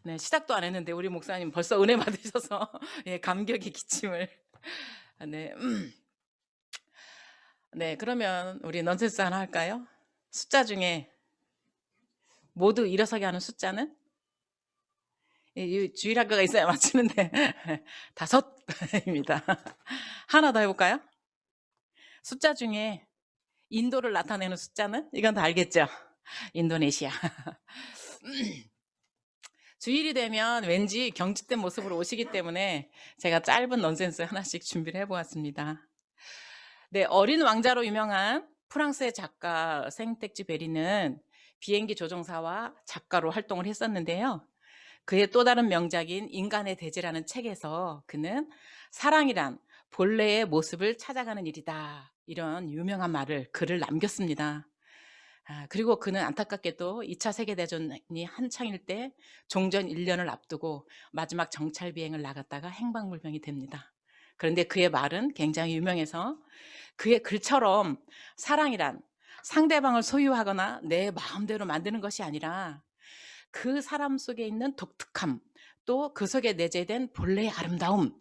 네, 시작도 안 했는데 우리 목사님 벌써 은혜 받으셔서 예, 감격의 기침을. 네. 네, 그러면 우리 넌센스 하나 할까요? 숫자 중에 모두 일어서게 하는 숫자는? 이 주일학교가 있어야 맞추는데 다섯입니다. 하나 더 해볼까요? 숫자 중에 인도를 나타내는 숫자는? 이건 다 알겠죠? 인도네시아. 주일이 되면 왠지 경직된 모습으로 오시기 때문에 제가 짧은 넌센스 하나씩 준비를 해보았습니다. 네, 어린 왕자로 유명한 프랑스의 작가 생텍쥐 베리는 비행기 조종사와 작가로 활동을 했었는데요. 그의 또 다른 명작인 인간의 대지라는 책에서 그는 사랑이란 본래의 모습을 찾아가는 일이다, 이런 유명한 글을 남겼습니다. 그리고 그는 안타깝게도 2차 세계대전이 한창일 때 종전 1년을 앞두고 마지막 정찰 비행을 나갔다가 행방불명이 됩니다. 그런데 그의 말은 굉장히 유명해서 그의 글처럼 사랑이란 상대방을 소유하거나 내 마음대로 만드는 것이 아니라 그 사람 속에 있는 독특함, 또 그 속에 내재된 본래의 아름다움,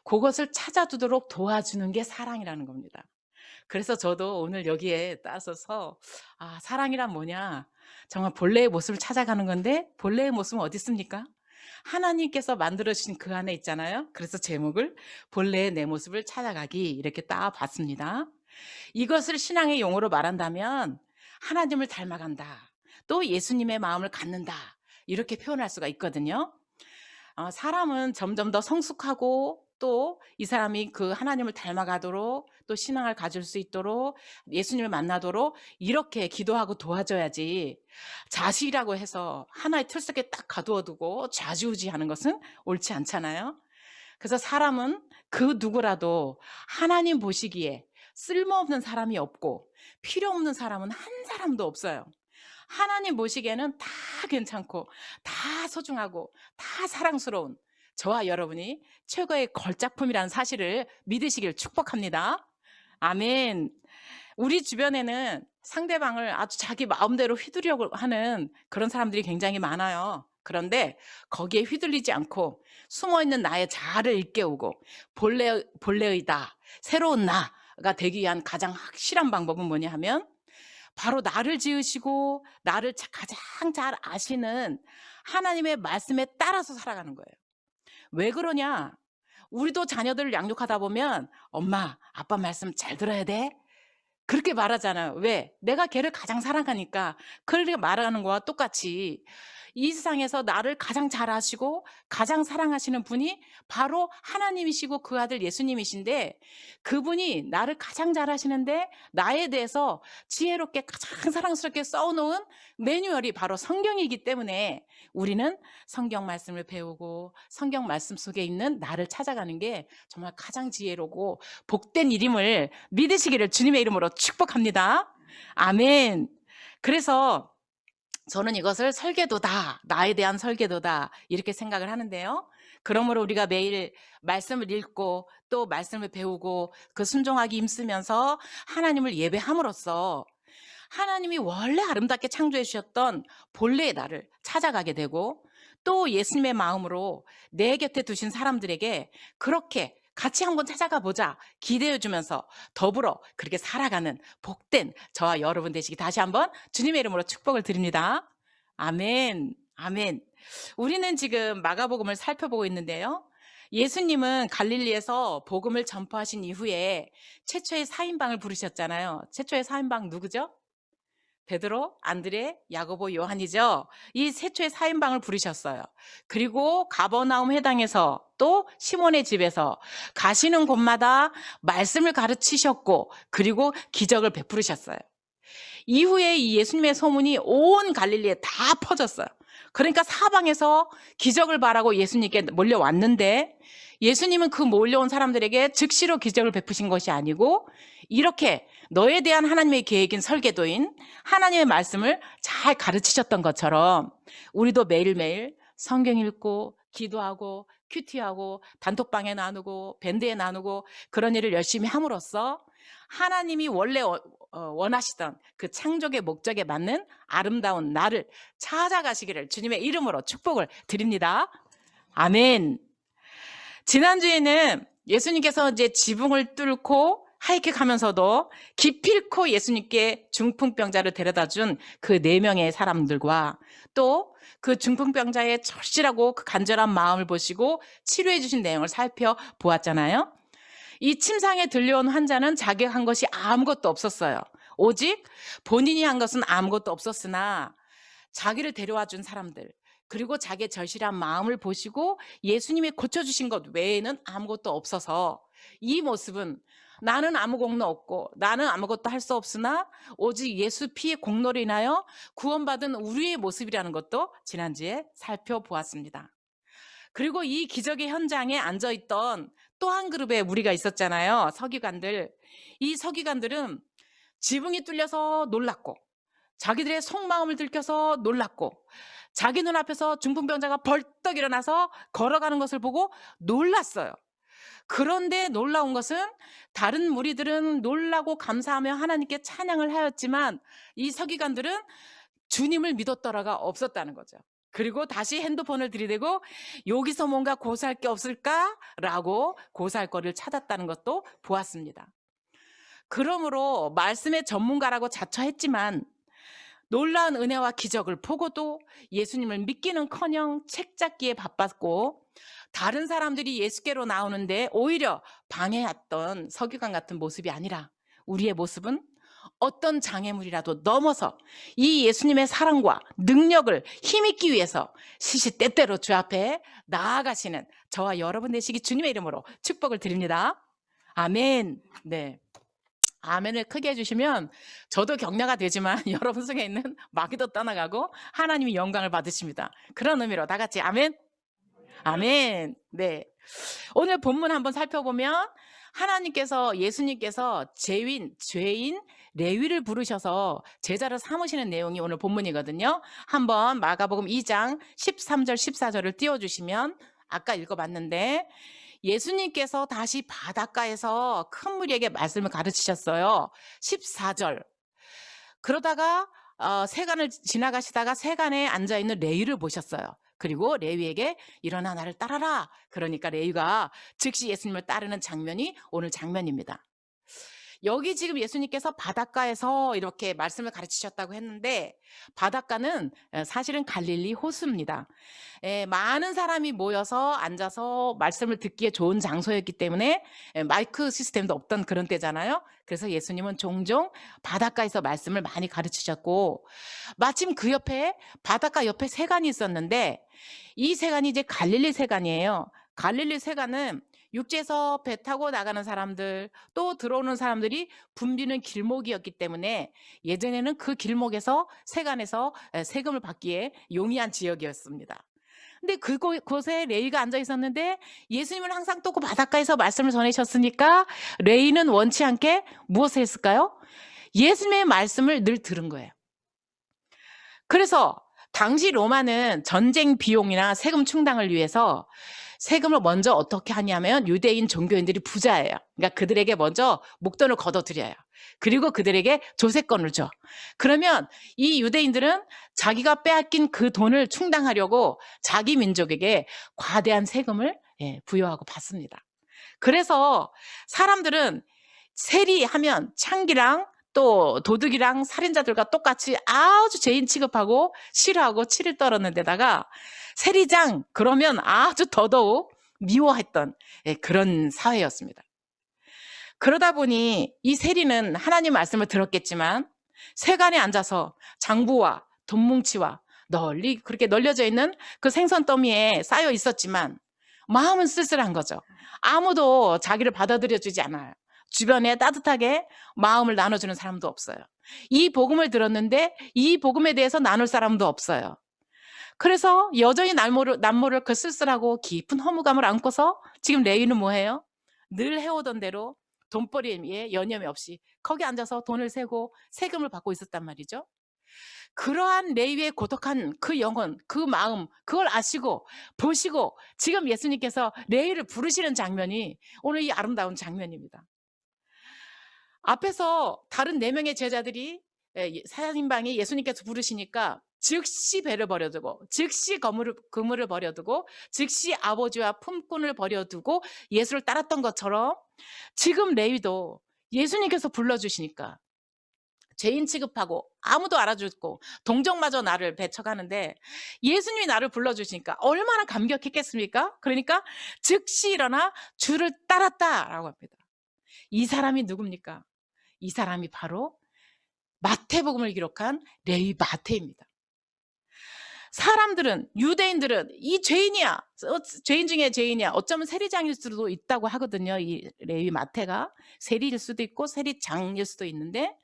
그것을 찾아두도록 도와주는 게 사랑이라는 겁니다. 그래서 저도 오늘 여기에 따서서 사랑이란 뭐냐, 정말 본래의 모습을 찾아가는 건데 본래의 모습은 어디 있습니까? 하나님께서 만들어주신 그 안에 있잖아요. 그래서 제목을 본래의 내 모습을 찾아가기, 이렇게 딱 봤습니다. 이것을 신앙의 용어로 말한다면 하나님을 닮아간다, 또 예수님의 마음을 갖는다, 이렇게 표현할 수가 있거든요. 사람은 점점 더 성숙하고 또 이 사람이 그 하나님을 닮아가도록, 또 신앙을 가질 수 있도록, 예수님을 만나도록 이렇게 기도하고 도와줘야지, 자식이라고 해서 하나의 틀 속에 딱 가두어두고 좌지우지하는 것은 옳지 않잖아요. 그래서 사람은 그 누구라도 하나님 보시기에 쓸모없는 사람이 없고 필요 없는 사람은 한 사람도 없어요. 하나님 보시기에는 다 괜찮고 다 소중하고 다 사랑스러운 저와 여러분이 최고의 걸작품이라는 사실을 믿으시길 축복합니다. 아멘. 우리 주변에는 상대방을 아주 자기 마음대로 휘두르려고 하는 그런 사람들이 굉장히 많아요. 그런데 거기에 휘둘리지 않고 숨어있는 나의 자아를 일깨우고 본래의 나, 새로운 나가 되기 위한 가장 확실한 방법은 뭐냐 하면 바로 나를 지으시고 나를 가장 잘 아시는 하나님의 말씀에 따라서 살아가는 거예요. 왜 그러냐? 우리도 자녀들을 양육하다 보면 엄마, 아빠 말씀 잘 들어야 돼, 그렇게 말하잖아요. 왜? 내가 걔를 가장 사랑하니까. 그렇게 말하는 거와 똑같이 이 세상에서 나를 가장 잘 아시고 가장 사랑하시는 분이 바로 하나님이시고 그 아들 예수님이신데, 그분이 나를 가장 잘 아시는데 나에 대해서 지혜롭게 가장 사랑스럽게 써놓은 매뉴얼이 바로 성경이기 때문에 우리는 성경 말씀을 배우고 성경 말씀 속에 있는 나를 찾아가는 게 정말 가장 지혜롭고 복된 일임을 믿으시기를 주님의 이름으로 축복합니다. 아멘. 그래서 저는 이것을 설계도다, 나에 대한 설계도다, 이렇게 생각을 하는데요. 그러므로 우리가 매일 말씀을 읽고 또 말씀을 배우고 그 순종하기 힘쓰면서 하나님을 예배함으로써 하나님이 원래 아름답게 창조해 주셨던 본래의 나를 찾아가게 되고, 또 예수님의 마음으로 내 곁에 두신 사람들에게 그렇게 같이 한번 찾아가 보자 기대해 주면서 더불어 그렇게 살아가는 복된 저와 여러분 되시기 다시 한번 주님의 이름으로 축복을 드립니다. 아멘. 아멘. 우리는 지금 마가복음을 살펴보고 있는데요. 예수님은 갈릴리에서 복음을 전파하신 이후에 최초의 4인방을 부르셨잖아요. 최초의 4인방 누구죠? 베드로, 안드레, 야고보, 요한이죠. 이 최초의 4인방을 부르셨어요. 그리고 가버나움 회당에서 또 시몬의 집에서 가시는 곳마다 말씀을 가르치셨고, 그리고 기적을 베푸르셨어요. 이후에 이 예수님의 소문이 온 갈릴리에 다 퍼졌어요. 그러니까 사방에서 기적을 바라고 예수님께 몰려왔는데, 예수님은 그 몰려온 사람들에게 즉시로 기적을 베푸신 것이 아니고, 이렇게 너에 대한 하나님의 계획인 설계도인 하나님의 말씀을 잘 가르치셨던 것처럼 우리도 매일매일 성경 읽고 기도하고 큐티하고 단톡방에 나누고 밴드에 나누고 그런 일을 열심히 함으로써 하나님이 원래 원하시던 그 창조의 목적에 맞는 아름다운 나를 찾아가시기를 주님의 이름으로 축복을 드립니다. 아멘. 지난주에는 예수님께서 이제 지붕을 뚫고 하이킥하면서도 기필코 예수님께 중풍병자를 데려다 준 그 4명의 사람들과 또 그 중풍병자의 절실하고 그 간절한 마음을 보시고 치료해 주신 내용을 살펴보았잖아요. 이 침상에 들려온 환자는 자기가 한 것이 아무것도 없었어요. 오직 본인이 한 것은 아무것도 없었으나 자기를 데려와 준 사람들, 그리고 자기의 절실한 마음을 보시고 예수님이 고쳐주신 것 외에는 아무것도 없어서 이 모습은 나는 아무 공로 없고 나는 아무것도 할 수 없으나 오직 예수 피의 공로로 인하여 구원받은 우리의 모습이라는 것도 지난주에 살펴보았습니다. 그리고 이 기적의 현장에 앉아있던 또 한 그룹의 무리가 있었잖아요. 서기관들. 이 서기관들은 지붕이 뚫려서 놀랐고 자기들의 속마음을 들켜서 놀랐고 자기 눈앞에서 중풍병자가 벌떡 일어나서 걸어가는 것을 보고 놀랐어요. 그런데 놀라운 것은 다른 무리들은 놀라고 감사하며 하나님께 찬양을 하였지만 이 서기관들은 주님을 믿었더라가 없었다는 거죠. 그리고 다시 핸드폰을 들이대고 여기서 뭔가 고사할 게 없을까라고 고사할 거리를 찾았다는 것도 보았습니다. 그러므로 말씀의 전문가라고 자처했지만 놀라운 은혜와 기적을 보고도 예수님을 믿기는커녕 책 잡기에 바빴고 다른 사람들이 예수께로 나오는데 오히려 방해했던 서기관 같은 모습이 아니라 우리의 모습은 어떤 장애물이라도 넘어서 이 예수님의 사랑과 능력을 힘입기 위해서 시시때때로 주 앞에 나아가시는 저와 여러분 되시기 주님의 이름으로 축복을 드립니다. 아멘. 네. 아멘을 크게 해주시면 저도 격려가 되지만 여러분 속에 있는 마귀도 떠나가고 하나님이 영광을 받으십니다. 그런 의미로 다 같이 아멘. 아멘. 네. 오늘 본문 한번 살펴보면 하나님께서 예수님께서 죄인 레위를 부르셔서 제자를 삼으시는 내용이 오늘 본문이거든요. 한번 마가복음 2장 13절 14절을 띄워주시면 아까 읽어봤는데 예수님께서 다시 바닷가에서 큰 무리에게 말씀을 가르치셨어요. 14절. 그러다가 세간을 지나가시다가 세간에 앉아있는 레위를 보셨어요. 그리고 레위에게 일어나 나를 따라라. 그러니까 레위가 즉시 예수님을 따르는 장면이 오늘 장면입니다. 여기 지금 예수님께서 바닷가에서 이렇게 말씀을 가르치셨다고 했는데 바닷가는 사실은 갈릴리 호수입니다. 많은 사람이 모여서 앉아서 말씀을 듣기에 좋은 장소였기 때문에 마이크 시스템도 없던 그런 때잖아요. 그래서 예수님은 종종 바닷가에서 말씀을 많이 가르치셨고 마침 그 옆에 바닷가 옆에 세간이 있었는데 이 세간이 이제 갈릴리 세간이에요. 갈릴리 세간은 육지에서 배 타고 나가는 사람들 또 들어오는 사람들이 붐비는 길목이었기 때문에 예전에는 그 길목에서 세간에서 세금을 받기에 용이한 지역이었습니다. 근데 그곳에 레위가 앉아 있었는데 예수님은 항상 또 그 바닷가에서 말씀을 전하셨으니까 레위는 원치 않게 무엇을 했을까요? 예수님의 말씀을 늘 들은 거예요. 그래서 당시 로마는 전쟁 비용이나 세금 충당을 위해서 세금을 먼저 어떻게 하냐면 유대인 종교인들이 부자예요. 그러니까 그들에게 먼저 목돈을 걷어들여요. 그리고 그들에게 조세권을 줘. 그러면 이 유대인들은 자기가 빼앗긴 그 돈을 충당하려고 자기 민족에게 과대한 세금을 부여하고 받습니다. 그래서 사람들은 세리하면 창기랑 또 도둑이랑 살인자들과 똑같이 아주 죄인 취급하고 싫어하고 치를 떨었는 데다가 세리장 그러면 아주 더더욱 미워했던 그런 사회였습니다. 그러다 보니 이 세리는 하나님 말씀을 들었겠지만 세간에 앉아서 장부와 돈뭉치와 널리 그렇게 널려져 있는 그 생선 더미에 쌓여 있었지만 마음은 쓸쓸한 거죠. 아무도 자기를 받아들여 주지 않아요. 주변에 따뜻하게 마음을 나눠주는 사람도 없어요. 이 복음을 들었는데 이 복음에 대해서 나눌 사람도 없어요. 그래서 여전히 남모를 그 쓸쓸하고 깊은 허무감을 안고서 지금 레위는 뭐해요? 늘 해오던 대로 돈벌이에 여념이 없이 거기 앉아서 돈을 세고 세금을 받고 있었단 말이죠. 그러한 레위의 고독한 그 영혼, 그 마음, 그걸 아시고 보시고 지금 예수님께서 레위를 부르시는 장면이 오늘 이 아름다운 장면입니다. 앞에서 다른 4명의 제자들이 사인방에 예수님께서 부르시니까 즉시 배를 버려두고 즉시 그물을 버려두고 즉시 아버지와 품꾼을 버려두고 예수를 따랐던 것처럼 지금 레위도 예수님께서 불러주시니까 죄인 취급하고 아무도 알아주고 동정마저 나를 배척하는데 예수님이 나를 불러주시니까 얼마나 감격했겠습니까? 그러니까 즉시 일어나 주를 따랐다라고 합니다. 이 사람이 누굽니까? 이 사람이 바로 마태복음을 기록한 레위 마태입니다. 사람들은, 유대인들은 이 죄인이야, 죄인 중에 죄인이야, 어쩌면 세리장일 수도 있다고 하거든요. 이 레위 마태가 세리일 수도 있고 세리장일 수도 있는데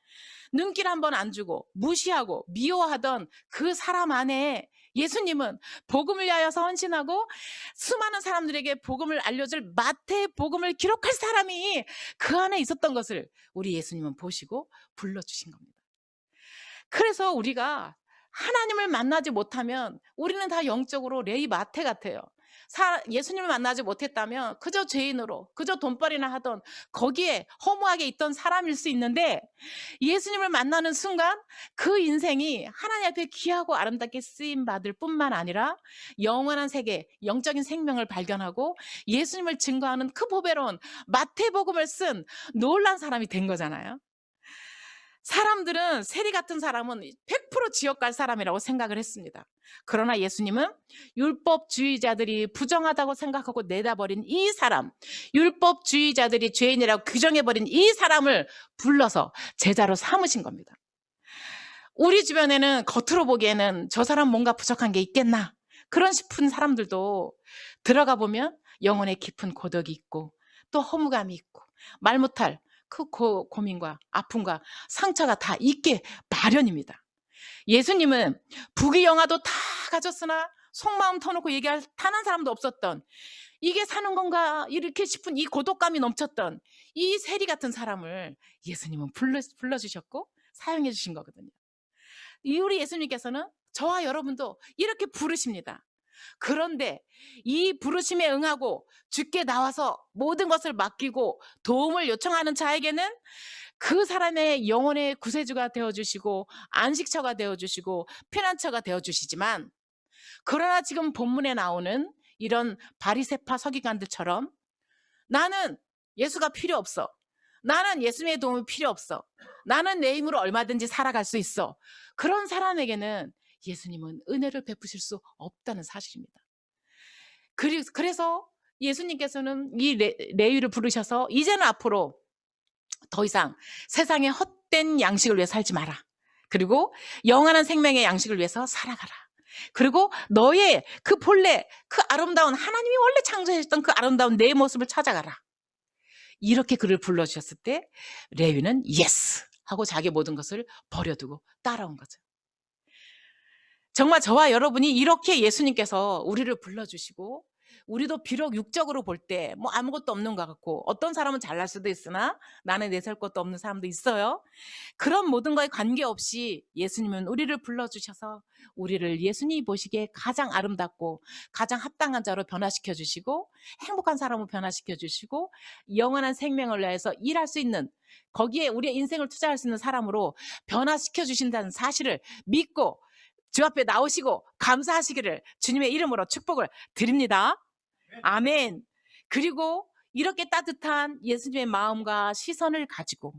눈길 한번 안 주고 무시하고 미워하던 그 사람 안에 예수님은 복음을 위하여서 헌신하고 수많은 사람들에게 복음을 알려줄 마태복음을 기록할 사람이 그 안에 있었던 것을 우리 예수님은 보시고 불러주신 겁니다. 그래서 우리가 하나님을 만나지 못하면 우리는 다 영적으로 레위 마태 같아요. 예수님을 만나지 못했다면 그저 죄인으로 그저 돈벌이나 하던 거기에 허무하게 있던 사람일 수 있는데 예수님을 만나는 순간 그 인생이 하나님 앞에 귀하고 아름답게 쓰임받을 뿐만 아니라 영원한 세계, 영적인 생명을 발견하고 예수님을 증거하는 그 보배로운 마태복음을 쓴 놀란 사람이 된 거잖아요. 사람들은 세리 같은 사람은 100% 지옥 갈 사람이라고 생각을 했습니다. 그러나 예수님은 율법주의자들이 부정하다고 생각하고 내다버린 이 사람, 율법주의자들이 죄인이라고 규정해버린 이 사람을 불러서 제자로 삼으신 겁니다. 우리 주변에는 겉으로 보기에는 저 사람 뭔가 부족한 게 있겠나 그런 싶은 사람들도 들어가 보면 영혼의 깊은 고독이 있고 또 허무감이 있고 말 못할 그 고민과 아픔과 상처가 다 있게 마련입니다. 예수님은 부귀영화도 다 가졌으나 속마음 터놓고 얘기할 단 한 사람도 없었던, 이게 사는 건가 이렇게 싶은 이 고독감이 넘쳤던 이 세리 같은 사람을 예수님은 불러주셨고 사용해 주신 거거든요. 우리 예수님께서는 저와 여러분도 이렇게 부르십니다. 그런데 이 부르심에 응하고 주께 나와서 모든 것을 맡기고 도움을 요청하는 자에게는 그 사람의 영혼의 구세주가 되어주시고 안식처가 되어주시고 피난처가 되어주시지만, 그러나 지금 본문에 나오는 이런 바리새파 서기관들처럼 나는 예수가 필요 없어, 나는 예수님의 도움이 필요 없어, 나는 내 힘으로 얼마든지 살아갈 수 있어, 그런 사람에게는 예수님은 은혜를 베푸실 수 없다는 사실입니다. 그래서 예수님께서는 이 레위를 부르셔서 이제는 앞으로 더 이상 세상의 헛된 양식을 위해 살지 마라. 그리고 영원한 생명의 양식을 위해서 살아가라. 그리고 너의 그 본래 그 아름다운, 하나님이 원래 창조하셨던 그 아름다운 내 모습을 찾아가라. 이렇게 그를 불러주셨을 때 레위는 예스 하고 자기 모든 것을 버려두고 따라온 거죠. 정말 저와 여러분이 이렇게 예수님께서 우리를 불러주시고, 우리도 비록 육적으로 볼 때 뭐 아무것도 없는 것 같고 어떤 사람은 잘날 수도 있으나 나는 내세울 것도 없는 사람도 있어요. 그런 모든 거에 관계없이 예수님은 우리를 불러주셔서 우리를 예수님이 보시기에 가장 아름답고 가장 합당한 자로 변화시켜 주시고 행복한 사람으로 변화시켜 주시고 영원한 생명을 위해서 일할 수 있는, 거기에 우리의 인생을 투자할 수 있는 사람으로 변화시켜 주신다는 사실을 믿고 주 앞에 나오시고 감사하시기를 주님의 이름으로 축복을 드립니다. 아멘. 그리고 이렇게 따뜻한 예수님의 마음과 시선을 가지고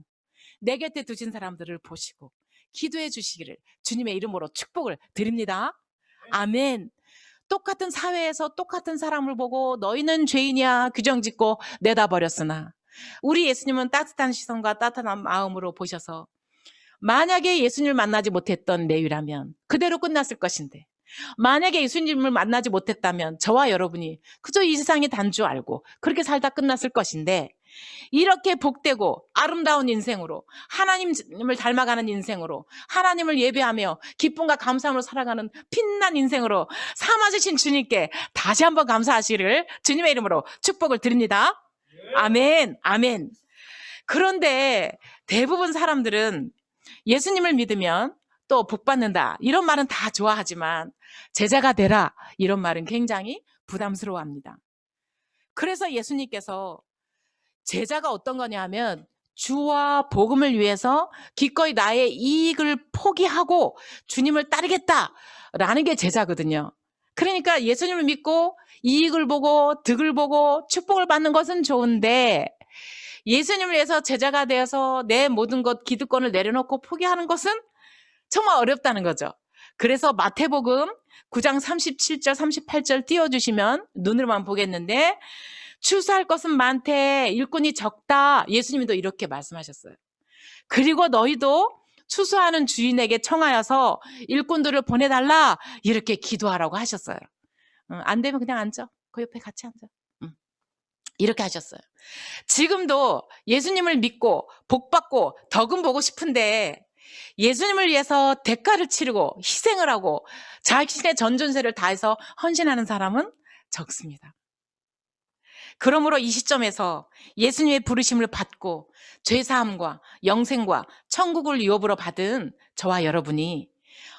내 곁에 두신 사람들을 보시고 기도해 주시기를 주님의 이름으로 축복을 드립니다. 아멘. 똑같은 사회에서 똑같은 사람을 보고 너희는 죄인이야 규정짓고 내다버렸으나 우리 예수님은 따뜻한 시선과 따뜻한 마음으로 보셔서 만약에 예수님을 만나지 못했던 레위라면 그대로 끝났을 것인데, 만약에 예수님을 만나지 못했다면 저와 여러분이 그저 이 세상의 단주 알고 그렇게 살다 끝났을 것인데, 이렇게 복되고 아름다운 인생으로 하나님을 닮아가는 인생으로 하나님을 예배하며 기쁨과 감사함으로 살아가는 빛난 인생으로 삼아주신 주님께 다시 한번 감사하시기를 주님의 이름으로 축복을 드립니다. 아멘. 아멘. 그런데 대부분 사람들은 예수님을 믿으면 또 복받는다 이런 말은 다 좋아하지만 제자가 되라 이런 말은 굉장히 부담스러워합니다. 그래서 예수님께서 제자가 어떤 거냐 하면 주와 복음을 위해서 기꺼이 나의 이익을 포기하고 주님을 따르겠다라는 게 제자거든요. 그러니까 예수님을 믿고 이익을 보고 득을 보고 축복을 받는 것은 좋은데 예수님을 위해서 제자가 되어서 내 모든 것 기득권을 내려놓고 포기하는 것은 정말 어렵다는 거죠. 그래서 마태복음 9장 37절 38절 띄워주시면 눈으로만 보겠는데 추수할 것은 많되 일꾼이 적다. 예수님도 이렇게 말씀하셨어요. 그리고 너희도 추수하는 주인에게 청하여서 일꾼들을 보내달라 이렇게 기도하라고 하셨어요. 안 되면 그냥 앉아. 그 옆에 같이 앉아. 이렇게 하셨어요. 지금도 예수님을 믿고 복받고 덕은 보고 싶은데 예수님을 위해서 대가를 치르고 희생을 하고 자신의 전전세를 다해서 헌신하는 사람은 적습니다. 그러므로 이 시점에서 예수님의 부르심을 받고 죄사함과 영생과 천국을 유업으로 받은 저와 여러분이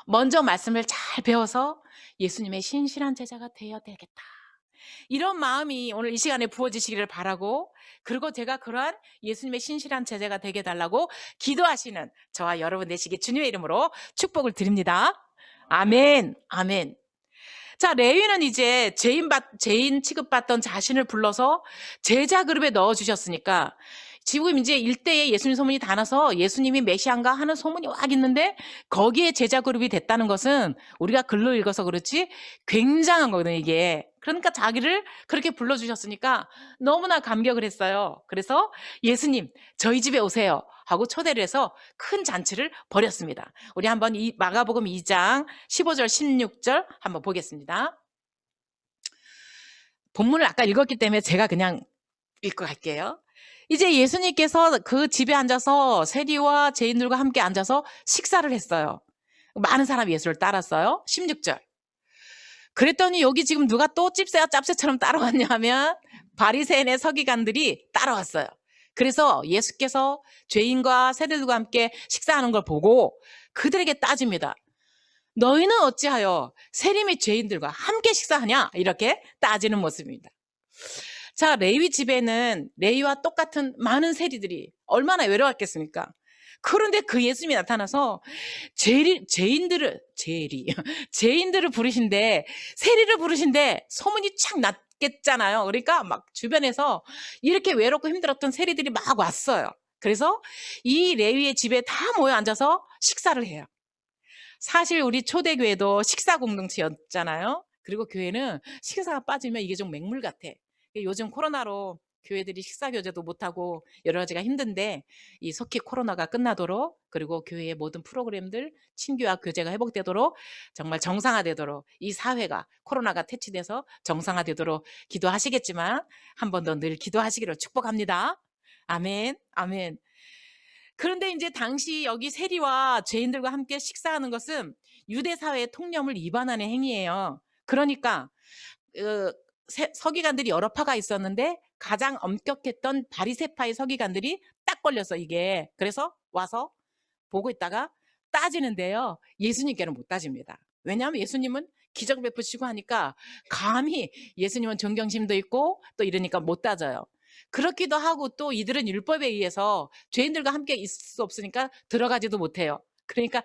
먼저 말씀을 잘 배워서 예수님의 신실한 제자가 되어야 되겠다. 이런 마음이 오늘 이 시간에 부어지시기를 바라고, 그리고 제가 그러한 예수님의 신실한 제자가 되게 해달라고 기도하시는 저와 여러분 되시기 주님의 이름으로 축복을 드립니다. 아멘, 아멘. 자, 레위는 이제 죄인 취급받던 자신을 불러서 제자 그룹에 넣어주셨으니까 지금 이제 일대에 예수님 소문이 다 나서 예수님이 메시아인가 하는 소문이 확 있는데 거기에 제자 그룹이 됐다는 것은 우리가 글로 읽어서 그렇지 굉장한 거거든요, 이게. 그러니까 자기를 그렇게 불러주셨으니까 너무나 감격을 했어요. 그래서 예수님, 저희 집에 오세요 하고 초대를 해서 큰 잔치를 벌였습니다. 우리 한번 이 마가복음 2장 15절 16절 한번 보겠습니다. 본문을 아까 읽었기 때문에 제가 그냥 읽고 갈게요. 이제 예수님께서 그 집에 앉아서 세리와 죄인들과 함께 앉아서 식사를 했어요. 많은 사람이 예수를 따랐어요. 16절. 그랬더니 여기 지금 누가 또 찝새와 짭새처럼 따라왔냐 하면 바리새인의 서기관들이 따라왔어요. 그래서 예수께서 죄인과 세리들과 함께 식사하는 걸 보고 그들에게 따집니다. 너희는 어찌하여 세리 및 죄인들과 함께 식사하냐? 이렇게 따지는 모습입니다. 자, 레위 집에는 레위와 똑같은 많은 세리들이 얼마나 외로웠겠습니까? 그런데 그 예수님이 나타나서 죄인들을 부르신데, 세리를 부르신데 소문이 착 났겠잖아요. 그러니까 막 주변에서 이렇게 외롭고 힘들었던 세리들이 막 왔어요. 그래서 이 레위의 집에 다 모여 앉아서 식사를 해요. 사실 우리 초대교회도 식사 공동체였잖아요. 그리고 교회는 식사가 빠지면 이게 좀 맹물 같아. 요즘 코로나로 교회들이 식사 교제도 못하고 여러 가지가 힘든데 이 속히 코로나가 끝나도록, 그리고 교회의 모든 프로그램들 친교와 교제가 회복되도록, 정말 정상화되도록, 이 사회가 코로나가 퇴치돼서 정상화되도록 기도하시겠지만 한 번 더 늘 기도하시기를 축복합니다. 아멘, 아멘. 그런데 이제 당시 여기 세리와 죄인들과 함께 식사하는 것은 유대 사회의 통념을 위반하는 행위예요. 그러니까 서기관들이 여러 파가 있었는데 가장 엄격했던 바리새파의 서기관들이 딱 걸려서 이게, 그래서 와서 보고 있다가 따지는데요. 예수님께는 못 따집니다. 왜냐하면 예수님은 기적 베푸시고 하니까 감히, 예수님은 존경심도 있고 또 이러니까 못 따져요. 그렇기도 하고 또 이들은 율법에 의해서 죄인들과 함께 있을 수 없으니까 들어가지도 못해요. 그러니까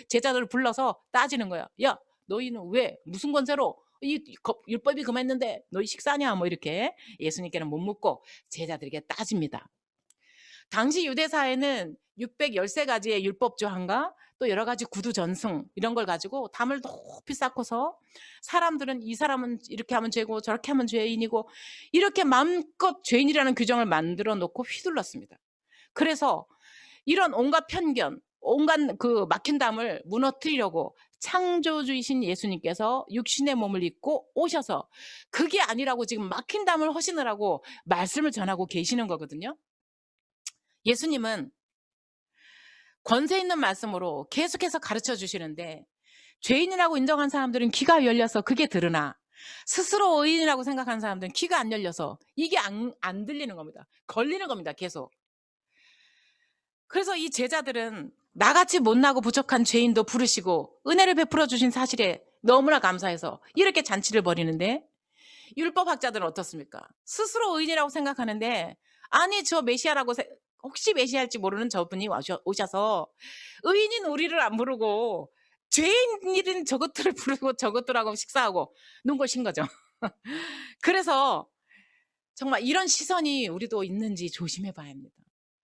제자들을 불러서 따지는 거예요. 야, 너희는 왜 무슨 권세로 이 율법이 그만했는데 너희 식사냐? 뭐 이렇게 예수님께는 못 묻고 제자들에게 따집니다. 당시 유대 사회는 613가지의 율법 조항과 또 여러 가지 구두 전승 이런 걸 가지고 담을 높이 쌓고서 사람들은 이 사람은 이렇게 하면 죄고 저렇게 하면 죄인이고 이렇게 마음껏 죄인이라는 규정을 만들어 놓고 휘둘렀습니다. 그래서 이런 온갖 편견, 온갖 그 막힌 담을 무너뜨리려고 창조주이신 예수님께서 육신의 몸을 입고 오셔서 그게 아니라고 지금 막힌 담을 허신을 말씀을 전하고 계시는 거거든요. 예수님은 권세 있는 말씀으로 계속해서 가르쳐 주시는데 죄인이라고 인정한 사람들은 귀가 열려서 그게 들으나 스스로 의인이라고 생각하는 사람들은 귀가 안 열려서 이게 안 들리는 겁니다. 걸리는 겁니다. 계속. 그래서 이 제자들은 나같이 못나고 부족한 죄인도 부르시고 은혜를 베풀어 주신 사실에 너무나 감사해서 이렇게 잔치를 벌이는데, 율법학자들은 어떻습니까? 스스로 의인이라고 생각하는데 아니 저 메시아라고 혹시 메시아일지 모르는 저분이 오셔서 의인인 우리를 안 부르고 죄인인 저것들을 부르고 저것들하고 식사하고 눈꼴신 거죠. 그래서 정말 이런 시선이 우리도 있는지 조심해 봐야 합니다.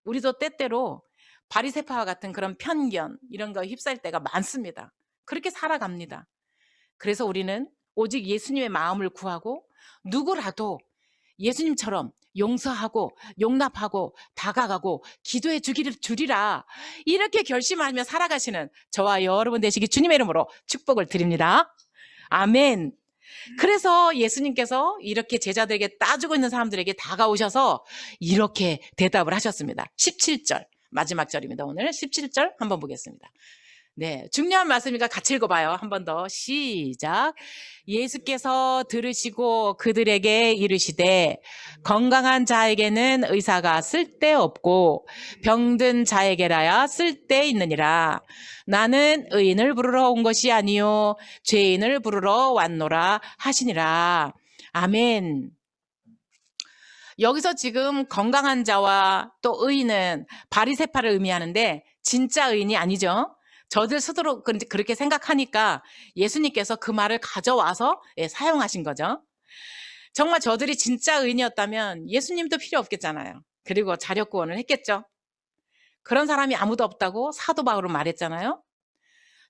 우리도 때때로 바리새파와 같은 그런 편견 이런 거 휩싸일 때가 많습니다. 그렇게 살아갑니다. 그래서 우리는 오직 예수님의 마음을 구하고 누구라도 예수님처럼 용서하고 용납하고 다가가고 기도해 주리라 이렇게 결심하며 살아가시는 저와 여러분 되시기 주님의 이름으로 축복을 드립니다. 아멘. 그래서 예수님께서 이렇게 제자들에게 따지고 있는 사람들에게 다가오셔서 이렇게 대답을 하셨습니다. 17절 마지막 절입니다. 오늘 17절 한번 보겠습니다. 네, 중요한 말씀이니까 같이 읽어봐요. 한 번 더 시작. 예수께서 들으시고 그들에게 이르시되 건강한 자에게는 의사가 쓸데없고 병든 자에게라야 쓸데있느니라. 나는 의인을 부르러 온 것이 아니요 죄인을 부르러 왔노라 하시니라. 아멘. 여기서 지금 건강한 자와 또 의인은 바리새파를 의미하는데 진짜 의인이 아니죠. 저들 스스로 그렇게 생각하니까 예수님께서 그 말을 가져와서 사용하신 거죠. 정말 저들이 진짜 의인이었다면 예수님도 필요 없겠잖아요. 그리고 자력 구원을 했겠죠. 그런 사람이 아무도 없다고 사도 바울은 말했잖아요.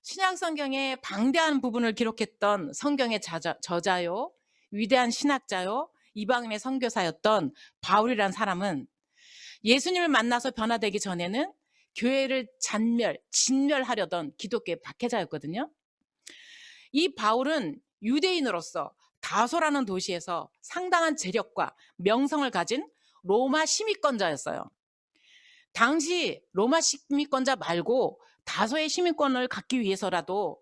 신약 성경에 방대한 부분을 기록했던 성경의 저자요, 위대한 신학자요, 이방인의 선교사였던 바울이란 사람은 예수님을 만나서 변화되기 전에는 교회를 진멸하려던 기독교의 박해자였거든요. 이 바울은 유대인으로서 다소라는 도시에서 상당한 재력과 명성을 가진 로마 시민권자였어요. 당시 로마 시민권자 말고 다소의 시민권을 갖기 위해서라도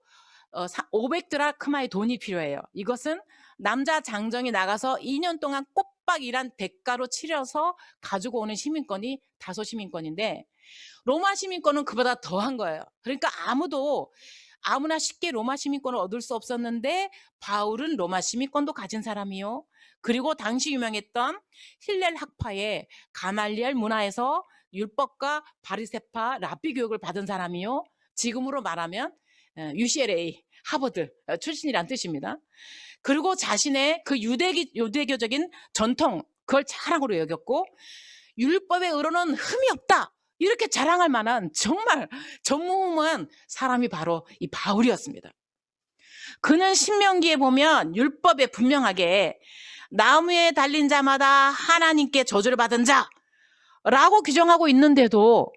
500드라크마의 돈이 필요해요. 이것은 남자 장정이 나가서 2년 동안 꼬박 일한 대가로 치러서 가지고 오는 시민권이 다소 시민권인데 로마 시민권은 그보다 더한 거예요. 그러니까 아무나 쉽게 로마 시민권을 얻을 수 없었는데 바울은 로마 시민권도 가진 사람이요. 그리고 당시 유명했던 힐렐 학파의 가말리엘 문화에서 율법과 바리새파 랍비 교육을 받은 사람이요. 지금으로 말하면 UCLA 하버드 출신이란 뜻입니다. 그리고 자신의 그 유대교적인 전통 그걸 자랑으로 여겼고 율법의 의로는 흠이 없다 이렇게 자랑할 만한 정말 전무후무한 사람이 바로 이 바울이었습니다. 그는 신명기에 보면 율법에 분명하게 나무에 달린 자마다 하나님께 저주를 받은 자라고 규정하고 있는데도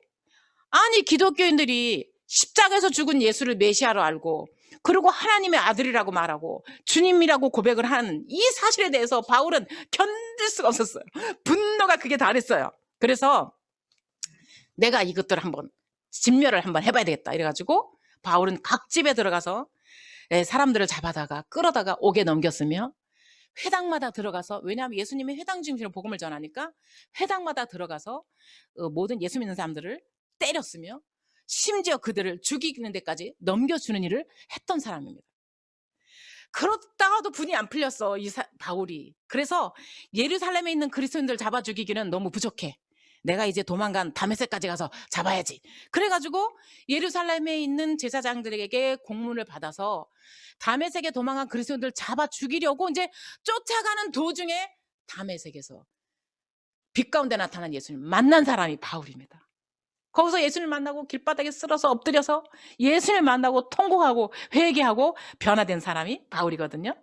아니 기독교인들이 십자가에서 죽은 예수를 메시아로 알고 그리고 하나님의 아들이라고 말하고 주님이라고 고백을 한 이 사실에 대해서 바울은 견딜 수가 없었어요. 분노가 그게 다랬어요. 그래서 내가 이것들을 진멸을 한번 해봐야 되겠다 이래가지고 바울은 각 집에 들어가서 사람들을 잡아다가 끌어다가 옥에 넘겼으며 회당마다 들어가서 왜냐하면 예수님이 회당 중심으로 복음을 전하니까 회당마다 들어가서 모든 예수 믿는 사람들을 때렸으며 심지어 그들을 죽이는 데까지 넘겨주는 일을 했던 사람입니다. 그러다가도 분이 안 풀렸어 바울이. 그래서 예루살렘에 있는 그리스도인들 잡아 죽이기는 너무 부족해. 내가 이제 도망간 다메섹까지 가서 잡아야지. 그래가지고 예루살렘에 있는 제사장들에게 공문을 받아서 다메섹에 도망간 그리스도인들 잡아 죽이려고 이제 쫓아가는 도중에 다메섹에서 빛 가운데 나타난 예수님 만난 사람이 바울입니다. 거기서 예수님을 만나고 길바닥에 쓸어서 엎드려서 예수님을 만나고 통곡하고 회개하고 변화된 사람이 바울이거든요.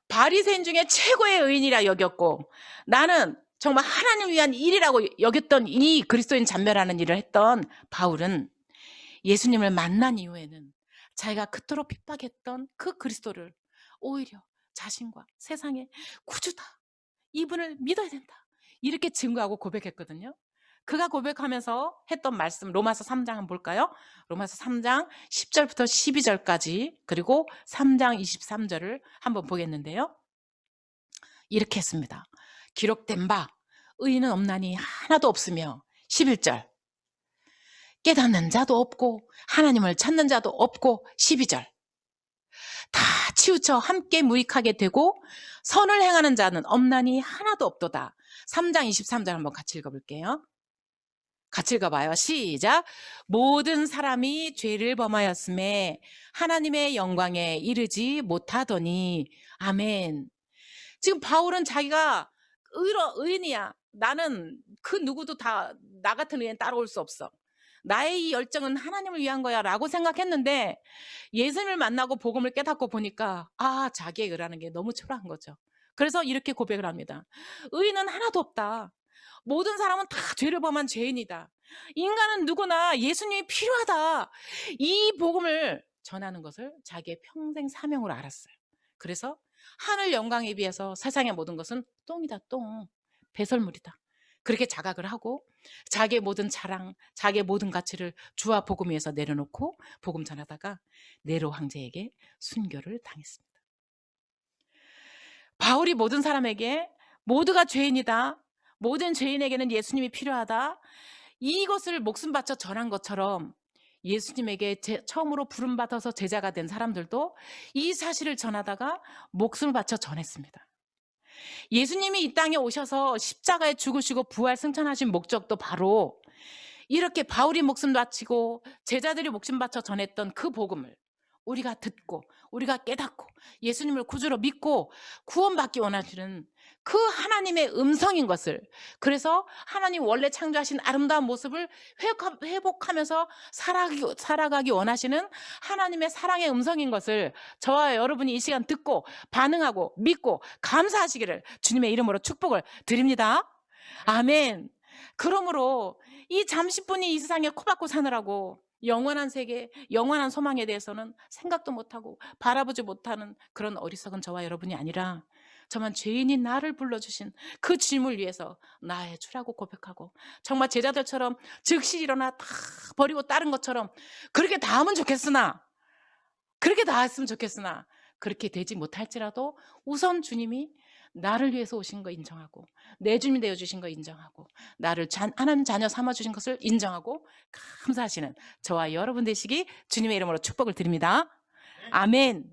바리새인 중에 최고의 의인이라 여겼고 나는 정말 하나님을 위한 일이라고 여겼던 이 그리스도인 잔멸하는 일을 했던 바울은 예수님을 만난 이후에는 자기가 그토록 핍박했던 그 그리스도를 오히려 자신과 세상의 구주다. 이분을 믿어야 된다. 이렇게 증거하고 고백했거든요. 그가 고백하면서 했던 말씀 로마서 3장 한번 볼까요? 로마서 3장 10절부터 12절까지 그리고 3장 23절을 한번 보겠는데요. 이렇게 했습니다. 기록된 바 의인은 없나니 하나도 없으며 11절 깨닫는 자도 없고 하나님을 찾는 자도 없고 12절 다 치우쳐 함께 무익하게 되고 선을 행하는 자는 없나니 하나도 없도다. 3장 23절 한번 같이 읽어볼게요. 같이 읽어봐요. 시작. 모든 사람이 죄를 범하였음에 하나님의 영광에 이르지 못하더니. 아멘. 지금 바울은 자기가 의인이야. 나는 그 누구도 다 나 같은 의인 따라올 수 없어. 나의 이 열정은 하나님을 위한 거야 라고 생각했는데 예수님을 만나고 복음을 깨닫고 보니까 자기의 의라는 게 너무 초라한 거죠. 그래서 이렇게 고백을 합니다. 의인은 하나도 없다. 모든 사람은 다 죄를 범한 죄인이다. 인간은 누구나 예수님이 필요하다. 이 복음을 전하는 것을 자기의 평생 사명으로 알았어요. 그래서 하늘 영광에 비해서 세상의 모든 것은 똥이다, 똥. 배설물이다. 그렇게 자각을 하고 자기의 모든 자랑, 자기의 모든 가치를 주와 복음 위에서 내려놓고 복음 전하다가 네로 황제에게 순교를 당했습니다. 바울이 모든 사람에게 모두가 죄인이다. 모든 죄인에게는 예수님이 필요하다. 이것을 목숨 바쳐 전한 것처럼 예수님에게 처음으로 부름받아서 제자가 된 사람들도 이 사실을 전하다가 목숨을 바쳐 전했습니다. 예수님이 이 땅에 오셔서 십자가에 죽으시고 부활 승천하신 목적도 바로 이렇게 바울이 목숨 바치고 제자들이 목숨 바쳐 전했던 그 복음을 우리가 듣고 우리가 깨닫고 예수님을 구주로 믿고 구원받기 원하시는 그 하나님의 음성인 것을, 그래서 하나님 원래 창조하신 아름다운 모습을 회복하면서 살아가기 원하시는 하나님의 사랑의 음성인 것을 저와 여러분이 이 시간 듣고 반응하고 믿고 감사하시기를 주님의 이름으로 축복을 드립니다. 아멘. 그러므로 이 잠시뿐이 이 세상에 코박고 사느라고 영원한 세계, 영원한 소망에 대해서는 생각도 못하고 바라보지 못하는 그런 어리석은 저와 여러분이 아니라 저만 죄인인 나를 불러주신 그 주님을 위해서 나의 주라고 고백하고 정말 제자들처럼 즉시 일어나 다 버리고 따른 것처럼 그렇게 다 하면 좋겠으나, 그렇게 다 했으면 좋겠으나 그렇게 되지 못할지라도 우선 주님이 나를 위해서 오신 거 인정하고 내 주님이 되어주신 거 인정하고 나를 하나님 자녀 삼아주신 것을 인정하고 감사하시는 저와 여러분 되시기 주님의 이름으로 축복을 드립니다. 아멘.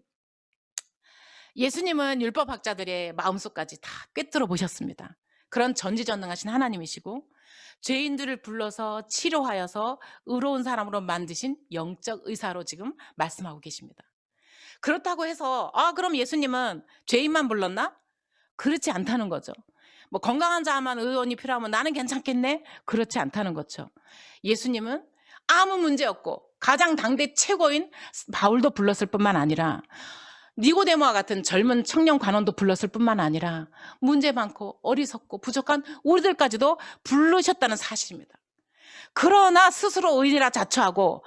예수님은 율법학자들의 마음속까지 다 꿰뚫어 보셨습니다. 그런 전지전능하신 하나님이시고 죄인들을 불러서 치료하여서 의로운 사람으로 만드신 영적 의사로 지금 말씀하고 계십니다. 그렇다고 해서 그럼 예수님은 죄인만 불렀나? 그렇지 않다는 거죠. 뭐 건강한 자만 의원이 필요하면 나는 괜찮겠네? 그렇지 않다는 거죠. 예수님은 아무 문제 없고 가장 당대 최고인 바울도 불렀을 뿐만 아니라 니고데모와 같은 젊은 청년 관원도 불렀을 뿐만 아니라 문제 많고 어리석고 부족한 우리들까지도 부르셨다는 사실입니다. 그러나 스스로 의인이라 자처하고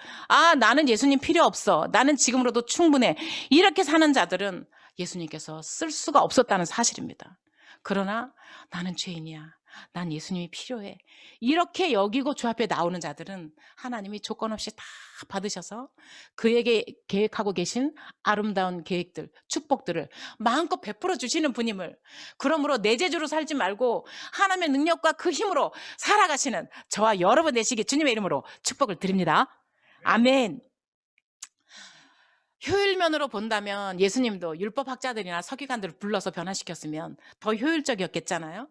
나는 예수님 필요 없어, 나는 지금으로도 충분해, 이렇게 사는 자들은 예수님께서 쓸 수가 없었다는 사실입니다. 그러나 나는 죄인이야, 난 예수님이 필요해, 이렇게 여기고 주 앞에 나오는 자들은 하나님이 조건 없이 다 받으셔서 그에게 계획하고 계신 아름다운 계획들, 축복들을 마음껏 베풀어 주시는 분임을, 그러므로 내 재주로 살지 말고 하나님의 능력과 그 힘으로 살아가시는 저와 여러분 되시기 주님의 이름으로 축복을 드립니다. 아멘. 효율면으로 본다면 예수님도 율법학자들이나 서기관들을 불러서 변화시켰으면 더 효율적이었겠잖아요.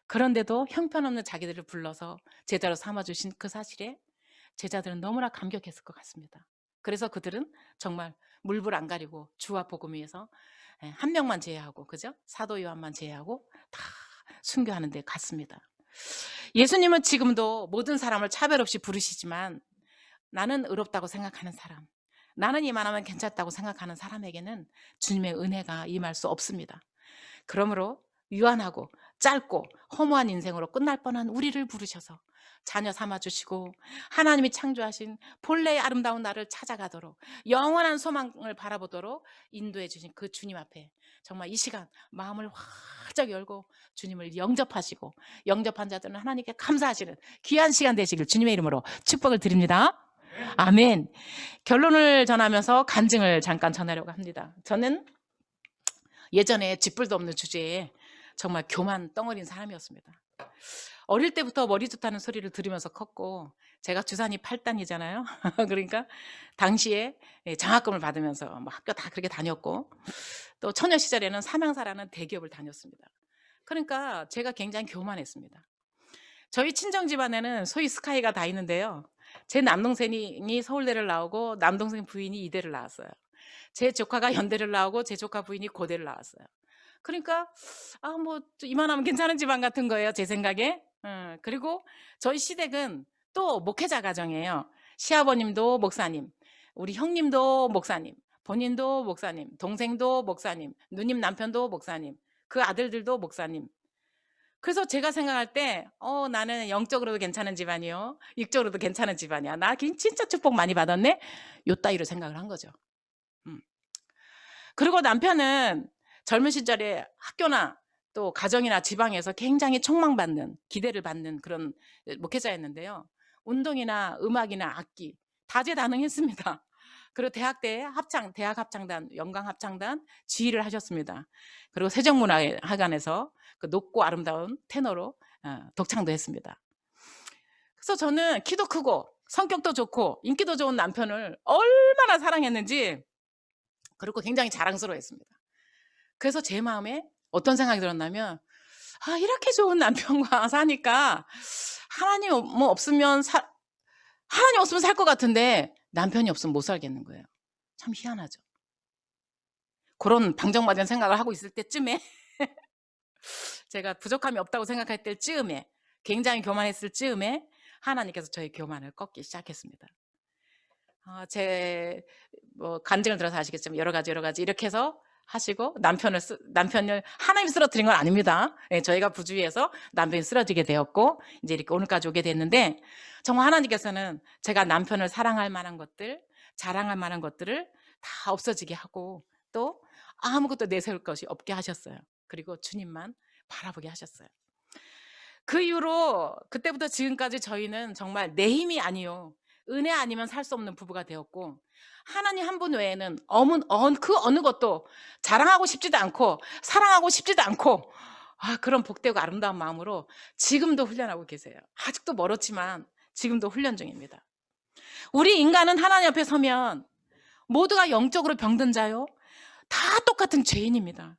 그런데도 형편없는 자기들을 불러서 제자로 삼아주신 그 사실에 제자들은 너무나 감격했을 것 같습니다. 그래서 그들은 정말 물불 안 가리고 주와 복음 위에서 한 명만 제외하고, 그죠? 사도 요한만 제외하고 다 순교하는 데 갔습니다. 예수님은 지금도 모든 사람을 차별 없이 부르시지만 나는 의롭다고 생각하는 사람, 나는 이만하면 괜찮다고 생각하는 사람에게는 주님의 은혜가 임할 수 없습니다. 그러므로 유한하고 짧고 허무한 인생으로 끝날 뻔한 우리를 부르셔서 자녀 삼아주시고 하나님이 창조하신 본래의 아름다운 나를 찾아가도록 영원한 소망을 바라보도록 인도해 주신 그 주님 앞에 정말 이 시간 마음을 활짝 열고 주님을 영접하시고 영접한 자들은 하나님께 감사하시는 귀한 시간 되시길 주님의 이름으로 축복을 드립니다. 아멘. 결론을 전하면서 간증을 잠깐 전하려고 합니다. 저는 예전에 쥐뿔도 없는 주제에 정말 교만 덩어리인 사람이었습니다. 어릴 때부터 머리 좋다는 소리를 들으면서 컸고, 제가 주산이 8단이잖아요. 그러니까 당시에 장학금을 받으면서 뭐 학교 다 그렇게 다녔고, 또 처녀 시절에는 삼양사라는 대기업을 다녔습니다. 그러니까 제가 굉장히 교만했습니다. 저희 친정 집안에는 소위 스카이가 다 있는데요. 제 남동생이 서울대를 나오고 남동생 부인이 이대를 나왔어요. 제 조카가 연대를 나오고 제 조카 부인이 고대를 나왔어요. 그러니까 뭐 이만하면 괜찮은 집안 같은 거예요, 제 생각에. 그리고 저희 시댁은 또 목회자 가정이에요. 시아버님도 목사님, 우리 형님도 목사님, 본인도 목사님, 동생도 목사님, 누님 남편도 목사님, 그 아들들도 목사님. 그래서 제가 생각할 때 나는 영적으로도 괜찮은 집안이요, 육적으로도 괜찮은 집안이야. 나 진짜 축복 많이 받았네. 요 따위로 생각을 한 거죠. 그리고 남편은 젊은 시절에 학교나 또 가정이나 지방에서 굉장히 촉망받는, 기대를 받는 그런 목회자였는데요. 운동이나 음악이나 악기 다재다능했습니다. 그리고 대학 합창단, 영광 합창단 지휘를 하셨습니다. 그리고 세종문화회관에서 그 높고 아름다운 테너로 독창도 했습니다. 그래서 저는 키도 크고 성격도 좋고 인기도 좋은 남편을 얼마나 사랑했는지, 그리고 굉장히 자랑스러워했습니다. 그래서 제 마음에 어떤 생각이 들었냐면, 이렇게 좋은 남편과 사니까 하나님 없으면 살 것 같은데 남편이 없으면 못 살겠는 거예요. 참 희한하죠. 그런 방정맞은 생각을 하고 있을 때쯤에 제가 부족함이 없다고 생각할 때쯤에, 굉장히 교만했을 즈음에 하나님께서 저의 교만을 꺾기 시작했습니다. 제 간증을 들어서 아시겠지만 여러 가지 이렇게 해서 하시고 남편을 하나님이 쓰러뜨린 건 아닙니다. 저희가 부주의해서 남편이 쓰러지게 되었고 이제 이렇게 오늘까지 오게 됐는데, 정말 하나님께서는 제가 남편을 사랑할 만한 것들, 자랑할 만한 것들을 다 없어지게 하고 또 아무것도 내세울 것이 없게 하셨어요. 그리고 주님만 바라보게 하셨어요. 그 이후로 그때부터 지금까지 저희는 정말 내 힘이 아니요, 은혜 아니면 살 수 없는 부부가 되었고, 하나님 한 분 외에는 그 어느 것도 자랑하고 싶지도 않고 사랑하고 싶지도 않고, 그런 복되고 아름다운 마음으로 지금도 훈련하고 계세요. 아직도 멀었지만 지금도 훈련 중입니다. 우리 인간은 하나님 앞에 서면 모두가 영적으로 병든 자요, 다 똑같은 죄인입니다.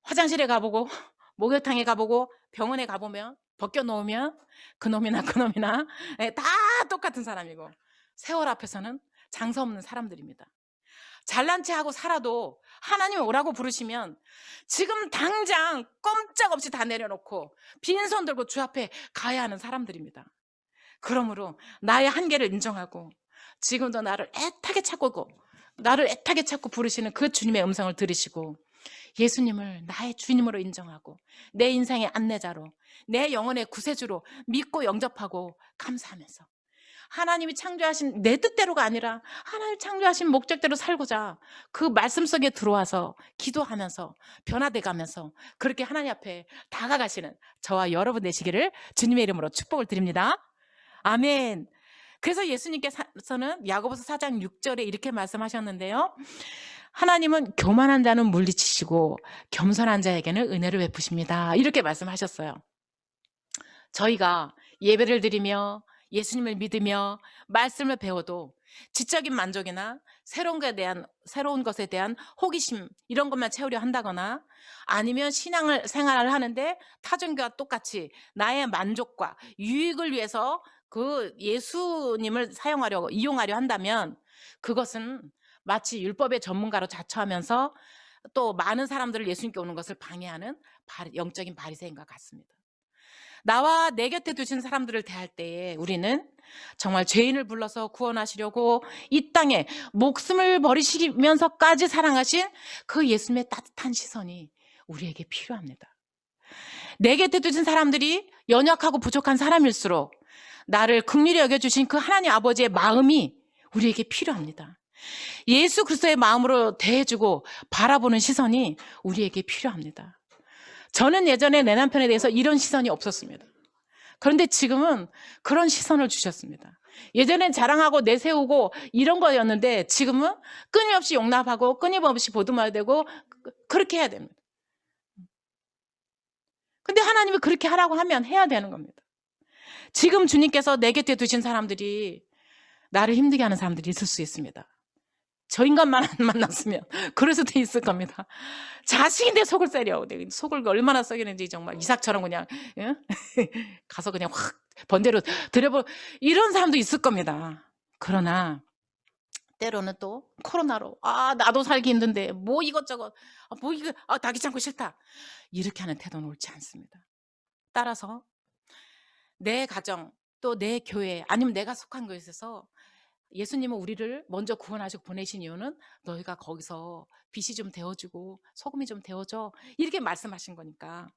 화장실에 가보고 목욕탕에 가보고 병원에 가보면 벗겨놓으면 그놈이나 다 똑같은 사람이고, 세월 앞에서는 장사 없는 사람들입니다. 잘난 체하고 살아도 하나님 오라고 부르시면 지금 당장 꼼짝없이 다 내려놓고 빈손 들고 주 앞에 가야 하는 사람들입니다. 그러므로 나의 한계를 인정하고 지금도 나를 애타게 찾고 부르시는 그 주님의 음성을 들으시고 예수님을 나의 주님으로 인정하고 내 인생의 안내자로, 내 영혼의 구세주로 믿고 영접하고 감사하면서 하나님이 창조하신 내 뜻대로가 아니라 하나님 창조하신 목적대로 살고자 그 말씀 속에 들어와서 기도하면서 변화돼 가면서 그렇게 하나님 앞에 다가가시는 저와 여러분 되시기를 주님의 이름으로 축복을 드립니다. 아멘. 그래서 예수님께서는 야고보서 4장 6절에 이렇게 말씀하셨는데요. 하나님은 교만한 자는 물리치시고 겸손한 자에게는 은혜를 베푸십니다. 이렇게 말씀하셨어요. 저희가 예배를 드리며 예수님을 믿으며 말씀을 배워도 지적인 만족이나 새로운 것에 대한 호기심, 이런 것만 채우려 한다거나, 아니면 생활을 하는데 타종교와 똑같이 나의 만족과 유익을 위해서 그 예수님을 이용하려 한다면 그것은 마치 율법의 전문가로 자처하면서 또 많은 사람들을 예수님께 오는 것을 방해하는 영적인 바리새인과 같습니다. 나와 내 곁에 두신 사람들을 대할 때에 우리는 정말 죄인을 불러서 구원하시려고 이 땅에 목숨을 버리시면서까지 사랑하신 그 예수님의 따뜻한 시선이 우리에게 필요합니다. 내 곁에 두신 사람들이 연약하고 부족한 사람일수록 나를 긍휼히 여겨주신 그 하나님 아버지의 마음이 우리에게 필요합니다. 예수 그리스도의 마음으로 대해주고 바라보는 시선이 우리에게 필요합니다. 저는 예전에 내 남편에 대해서 이런 시선이 없었습니다. 그런데 지금은 그런 시선을 주셨습니다. 예전엔 자랑하고 내세우고 이런 거였는데 지금은 끊임없이 용납하고 끊임없이 보듬어야 되고 그렇게 해야 됩니다. 근데 하나님이 그렇게 하라고 하면 해야 되는 겁니다. 지금 주님께서 내 곁에 두신 사람들이 나를 힘들게 하는 사람들이 있을 수 있습니다. 저 인간만 안 만났으면 그럴 수도 있을 겁니다. 자식인데 속을 째려. 속을 얼마나 썩이는지 정말 이삭처럼 그냥 예? 가서 그냥 확 번대로 들여버 이런 사람도 있을 겁니다. 그러나 때로는 또 코로나로 나도 살기 힘든데 뭐 이것저것 뭐 이거 나 귀찮고 싫다 이렇게 하는 태도는 옳지 않습니다. 따라서 내 가정 또 내 교회 아니면 내가 속한 것에서 예수님은 우리를 먼저 구원하시고 보내신 이유는 너희가 거기서 빛이 좀 되어주고 소금이 좀 되어줘 이렇게 말씀하신 거니까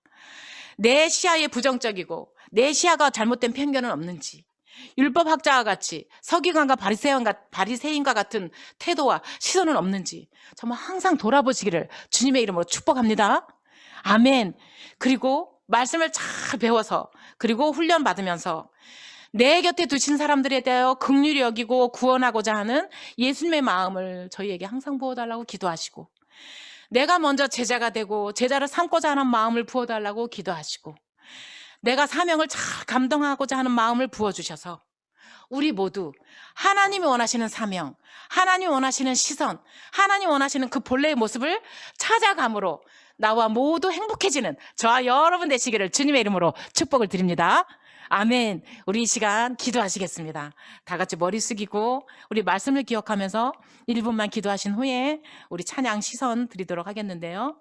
내 시야에 부정적이고 내 시야가 잘못된 편견은 없는지 율법학자와 같이 서기관과 바리새인과 같은 태도와 시선은 없는지 정말 항상 돌아보시기를 주님의 이름으로 축복합니다. 아멘. 그리고 말씀을 잘 배워서 그리고 훈련 받으면서 내 곁에 두신 사람들에 대하여 긍휼히 여기고 구원하고자 하는 예수님의 마음을 저희에게 항상 부어달라고 기도하시고 내가 먼저 제자가 되고 제자를 삼고자 하는 마음을 부어달라고 기도하시고 내가 사명을 잘 감당하고자 하는 마음을 부어주셔서 우리 모두 하나님이 원하시는 사명, 하나님이 원하시는 시선, 하나님이 원하시는 그 본래의 모습을 찾아감으로 나와 모두 행복해지는 저와 여러분 되시기를 주님의 이름으로 축복을 드립니다. 아멘. 우리 이 시간 기도하시겠습니다. 다 같이 머리 숙이고 우리 말씀을 기억하면서 1분만 기도하신 후에 우리 찬양 시선 드리도록 하겠는데요.